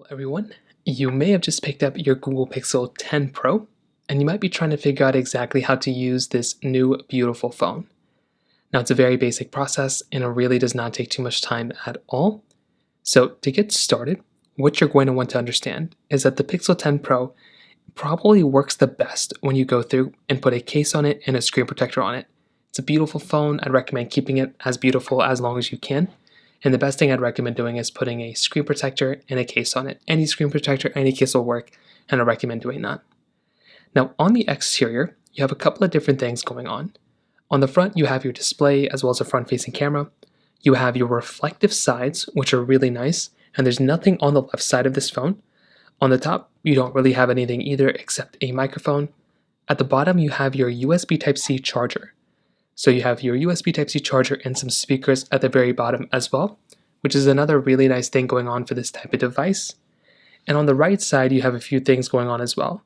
Hello everyone. You may have just picked up your Google Pixel 10 Pro, and you might be trying to figure out exactly how to use this new beautiful phone. Now it's a very basic process and it really does not take too much time at all. So to get started, what you're going to want to understand is that the Pixel 10 Pro probably works the best when you go through and put a case on it and a screen protector on it. It's a beautiful phone. I'd recommend keeping it as beautiful as long as you can. And the best thing I'd recommend doing is putting a screen protector and a case on it. Any screen protector, any case will work, and I recommend doing that. Now, on the exterior, you have a couple of different things going on. On the front, you have your display as well as a front-facing camera. You have your reflective sides, which are really nice, and there's nothing on the left side of this phone. On the top, you don't really have anything either except a microphone. At the bottom, you have your USB Type-C charger. So you have your USB Type-C charger and some speakers at the very bottom as well, which is another really nice thing going on for this type of device. And on the right side, you have a few things going on as well.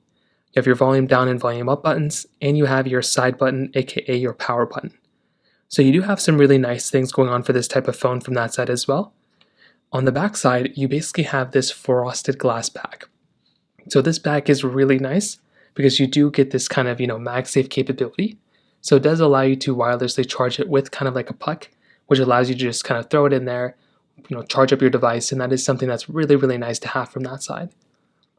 You have your volume down and volume up buttons, and you have your side button, aka your power button. So you do have some really nice things going on for this type of phone from that side as well. On the back side, you basically have this frosted glass back. So this back is really nice because you do get this kind of, MagSafe capability. So it does allow you to wirelessly charge it with kind of like a puck, which allows you to just kind of throw it in there, charge up your device, and that is something that's really, really nice to have from that side.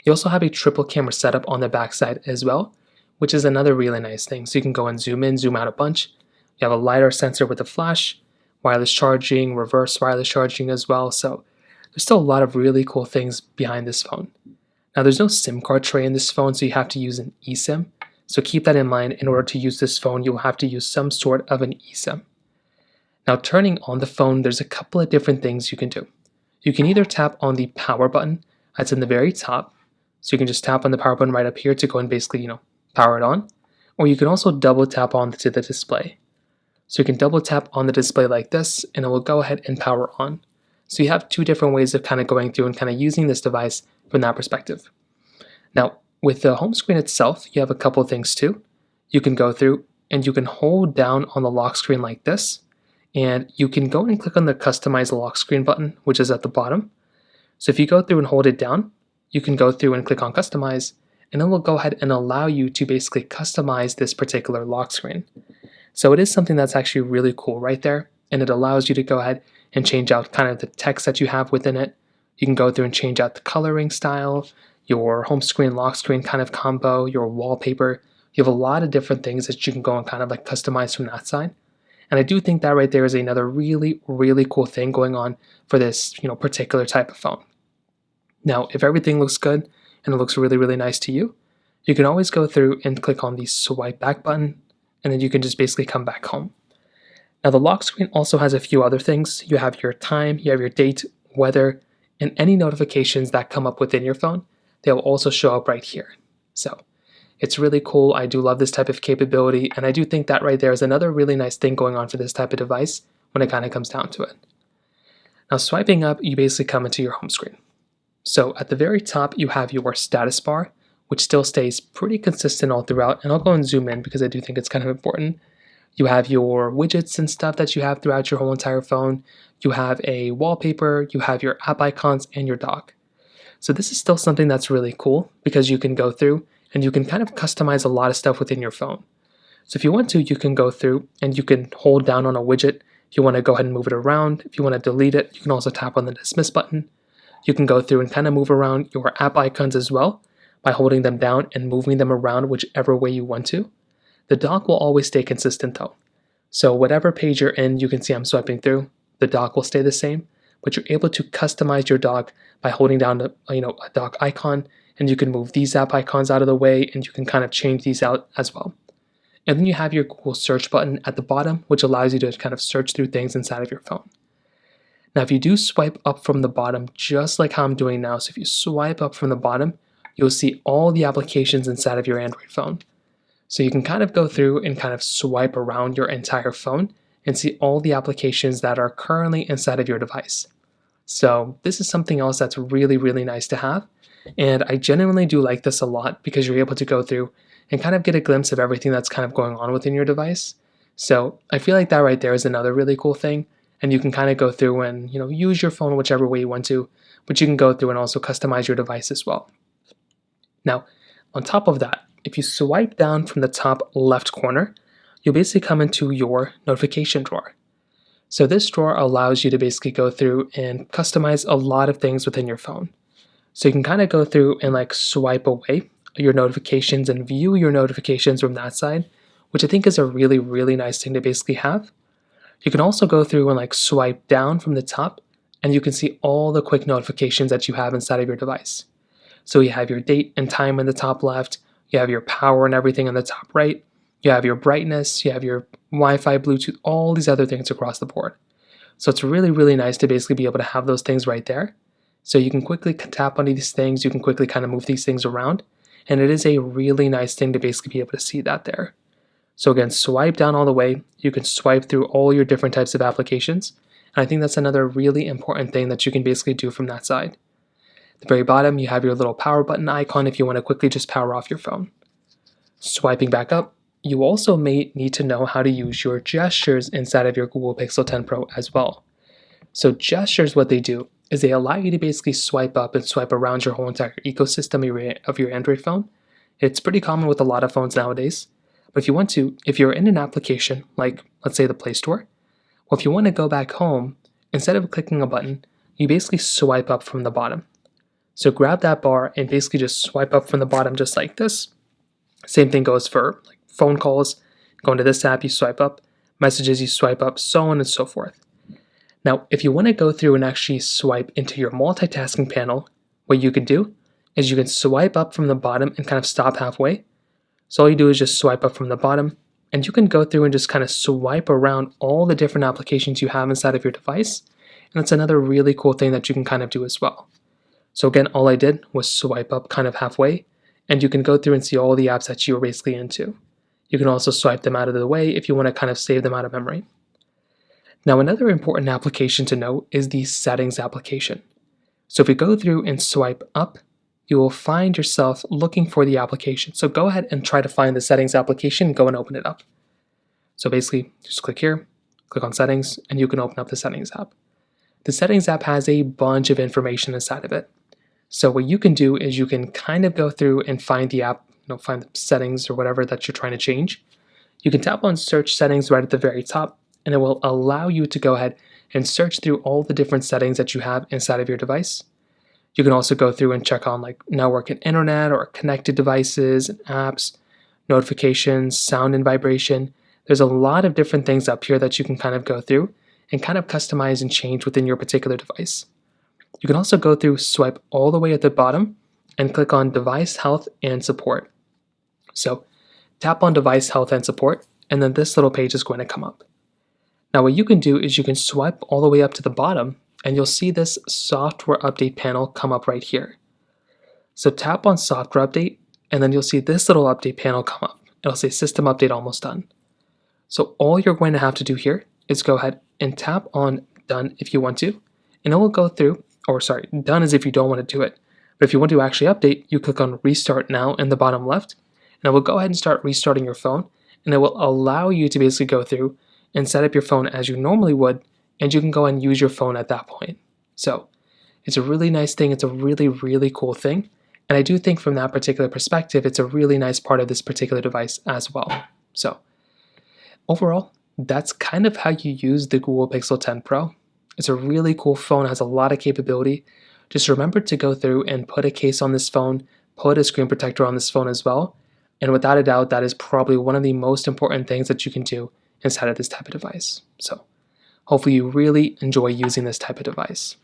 You also have a triple camera setup on the back side as well, which is another really nice thing. So you can go and zoom in, zoom out a bunch. You have a LiDAR sensor with a flash, wireless charging, reverse wireless charging as well. So there's still a lot of really cool things behind this phone. Now there's no SIM card tray in this phone, so you have to use an eSIM. So keep that in mind. In order to use this phone, you'll have to use some sort of an eSIM. Now turning on the phone, there's a couple of different things you can do. You can either tap on the power button that's in the very top. So you can just tap on the power button right up here to go and basically, power it on. Or you can also double tap onto the display. So you can double tap on the display like this, and it will go ahead and power on. So you have two different ways of kind of going through and kind of using this device from that perspective. Now, with the home screen itself, you have a couple of things too. You can go through and you can hold down on the lock screen like this, and you can go and click on the customize lock screen button, which is at the bottom. So if you go through and hold it down, you can go through and click on customize, and it will go ahead and allow you to basically customize this particular lock screen. So it is something that's actually really cool right there, and it allows you to go ahead and change out kind of the text that you have within it. You can go through and change out the coloring style, your home screen, lock screen kind of combo, your wallpaper. You have a lot of different things that you can go and kind of like customize from that side. And I do think that right there is another really, really cool thing going on for this, particular type of phone. Now, if everything looks good and it looks really, really nice to you, you can always go through and click on the swipe back button, and then you can just basically come back home. Now, the lock screen also has a few other things. You have your time, you have your date, weather, and any notifications that come up within your phone. They will also show up right here. So it's really cool. I do love this type of capability, and I do think that right there is another really nice thing going on for this type of device when it kind of comes down to it. Now swiping up, you basically come into your home screen. So at the very top, you have your status bar, which still stays pretty consistent all throughout, and I'll go and zoom in because I do think it's kind of important. You have your widgets and stuff that you have throughout your whole entire phone. You have a wallpaper, you have your app icons, and your dock. So this is still something that's really cool because you can go through and you can kind of customize a lot of stuff within your phone. So if you want to, you can go through and you can hold down on a widget. If you want to go ahead and move it around, if you want to delete it, you can also tap on the dismiss button. You can go through and kind of move around your app icons as well by holding them down and moving them around whichever way you want to. The dock will always stay consistent though. So whatever page you're in, you can see I'm swiping through, the dock will stay the same, but you're able to customize your dock by holding down a dock icon, and you can move these app icons out of the way, and you can kind of change these out as well. And then you have your Google search button at the bottom, which allows you to kind of search through things inside of your phone. Now, if you do swipe up from the bottom, just like how I'm doing now, so if you swipe up from the bottom, you'll see all the applications inside of your Android phone. So you can kind of go through and kind of swipe around your entire phone and see all the applications that are currently inside of your device. So this is something else that's really, really nice to have. And I genuinely do like this a lot because you're able to go through and kind of get a glimpse of everything that's kind of going on within your device. So I feel like that right there is another really cool thing. And you can kind of go through and, use your phone whichever way you want to but you can go through and also customize your device as well. Now, on top of that, if you swipe down from the top left corner, you'll basically come into your notification drawer. So this drawer allows you to basically go through and customize a lot of things within your phone. So you can kind of go through and like swipe away your notifications and view your notifications from that side, which I think is a really, really nice thing to basically have. You can also go through and like swipe down from the top, and you can see all the quick notifications that you have inside of your device. So you have your date and time in the top left, you have your power and everything in the top right, you have your brightness, you have your Wi-Fi, Bluetooth, all these other things across the board. So it's really, really nice to basically be able to have those things right there. So you can quickly tap on these things, you can quickly kind of move these things around, and it is a really nice thing to basically be able to see that there. So again, swipe down all the way, you can swipe through all your different types of applications, and I think that's another really important thing that you can basically do from that side. At the very bottom, you have your little power button icon if you want to quickly just power off your phone. Swiping back up, you also may need to know how to use your gestures inside of your Google Pixel 10 Pro as well. So gestures, what they do is they allow you to basically swipe up and swipe around your whole entire ecosystem of your Android phone. It's pretty common with a lot of phones nowadays. But if you want to, if you're in an application, like let's say the Play Store, well, if you want to go back home, instead of clicking a button, you basically swipe up from the bottom. So grab that bar and basically just swipe up from the bottom just like this. Same thing goes for like phone calls. Go into this app, you swipe up. Messages, you swipe up, so on and so forth. Now, if you want to go through and actually swipe into your multitasking panel, what you can do is you can swipe up from the bottom and kind of stop halfway. So all you do is just swipe up from the bottom, and you can go through and just kind of swipe around all the different applications you have inside of your device. And that's another really cool thing that you can kind of do as well. So again, all I did was swipe up kind of halfway, and you can go through and see all the apps that you were basically into. You can also swipe them out of the way if you want to kind of save them out of memory. Now, another important application to note is the settings application. So if you go through and swipe up, you will find yourself looking for the application. So go ahead and try to find the settings application and go and open it up. So basically, just click here, click on settings, and you can open up the settings app. The settings app has a bunch of information inside of it. So what you can do is you can kind of go through and find the app, find the settings or whatever that you're trying to change. You can tap on search settings right at the very top, and it will allow you to go ahead and search through all the different settings that you have inside of your device. You can also go through and check on like network and internet or connected devices and apps, notifications, sound and vibration. There's a lot of different things up here that you can kind of go through and kind of customize and change within your particular device. You can also go through, swipe all the way at the bottom, and click on Device Health and Support. So tap on Device Health and Support, and then this little page is going to come up. Now what you can do is you can swipe all the way up to the bottom, and you'll see this software update panel come up right here. So tap on software update, and then you'll see this little update panel come up. It'll say system update almost done. So all you're going to have to do here is go ahead and tap on done if you want to, and it will go through, or sorry, done is if you don't want to do it. But if you want to actually update, you click on restart now in the bottom left, and it will go ahead and start restarting your phone, and it will allow you to basically go through and set up your phone as you normally would, and you can go and use your phone at that point. So it's a really nice thing. It's a really, really cool thing. And I do think from that particular perspective, it's a really nice part of this particular device as well. So overall, that's kind of how you use the Google Pixel 10 Pro. It's a really cool phone, has a lot of capability. Just remember to go through and put a case on this phone, put a screen protector on this phone as well. And without a doubt, that is probably one of the most important things that you can do inside of this type of device. So hopefully you really enjoy using this type of device.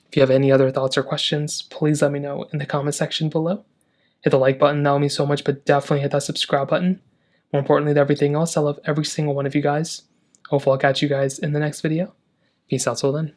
If you have any other thoughts or questions, please let me know in the comment section below. Hit the like button, that would mean so much, but definitely hit that subscribe button. More importantly than everything else, I love every single one of you guys. Hopefully I'll catch you guys in the next video. Peace out till then.